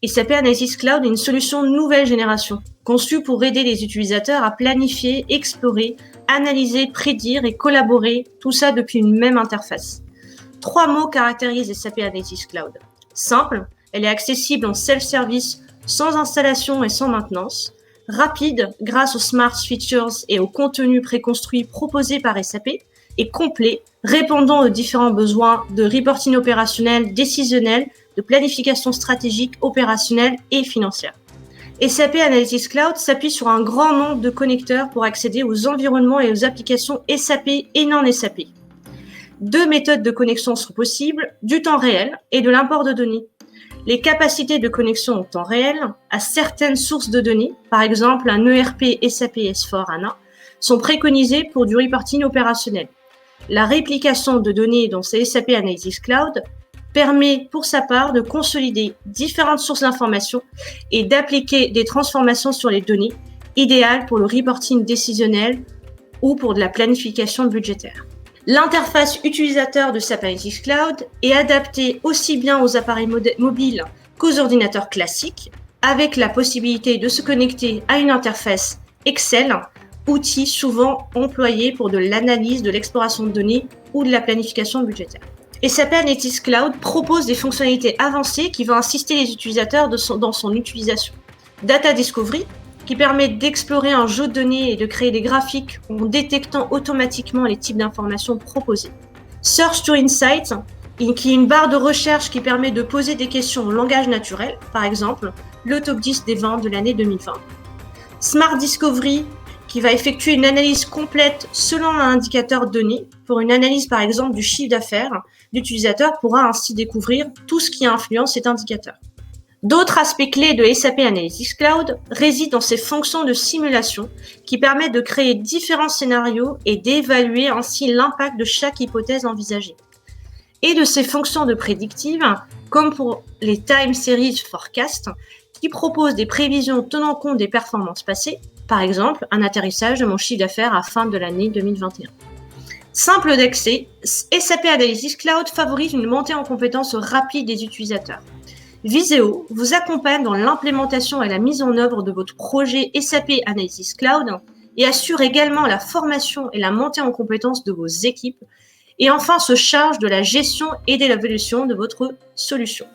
SAP Analytics Cloud est une solution nouvelle génération, conçue pour aider les utilisateurs à planifier, explorer, analyser, prédire et collaborer, tout ça depuis une même interface. 3 mots caractérisent SAP Analytics Cloud. Simple, elle est accessible en self-service, sans installation et sans maintenance. Rapide, grâce aux smart features et aux contenus préconstruits proposés par SAP. Et complet, répondant aux différents besoins de reporting opérationnel, décisionnel, de planification stratégique, opérationnelle et financière. SAP Analytics Cloud s'appuie sur un grand nombre de connecteurs pour accéder aux environnements et aux applications SAP et non SAP. 2 méthodes de connexion sont possibles, du temps réel et de l'import de données. Les capacités de connexion au temps réel à certaines sources de données, par exemple un ERP SAP S/4HANA, sont préconisées pour du reporting opérationnel. La réplication de données dans ces SAP Analytics Cloud permet pour sa part de consolider différentes sources d'informations et d'appliquer des transformations sur les données, idéales pour le reporting décisionnel ou pour de la planification budgétaire. L'interface utilisateur de SAP Analytics Cloud est adaptée aussi bien aux appareils mobiles qu'aux ordinateurs classiques, avec la possibilité de se connecter à une interface Excel, outil souvent employé pour de l'analyse, de l'exploration de données ou de la planification budgétaire. SAP Analytics Cloud propose des fonctionnalités avancées qui vont assister les utilisateurs dans son utilisation. Data Discovery, qui permet d'explorer un jeu de données et de créer des graphiques en détectant automatiquement les types d'informations proposées. Search to Insight, qui est une barre de recherche qui permet de poser des questions en langage naturel, par exemple le top 10 des ventes de l'année 2020. Smart Discovery, qui va effectuer une analyse complète selon un indicateur donné. Pour une analyse, par exemple, du chiffre d'affaires, l'utilisateur pourra ainsi découvrir tout ce qui influence cet indicateur. D'autres aspects clés de SAP Analytics Cloud résident dans ses fonctions de simulation qui permettent de créer différents scénarios et d'évaluer ainsi l'impact de chaque hypothèse envisagée. Et de ses fonctions de prédictive, comme pour les Time Series Forecast, qui proposent des prévisions tenant compte des performances passées, par exemple un atterrissage de mon chiffre d'affaires à fin de l'année 2021. Simple d'accès, SAP Analytics Cloud favorise une montée en compétences rapide des utilisateurs. Viseo vous accompagne dans l'implémentation et la mise en œuvre de votre projet SAP Analytics Cloud et assure également la formation et la montée en compétences de vos équipes et enfin se charge de la gestion et de l'évolution de votre solution.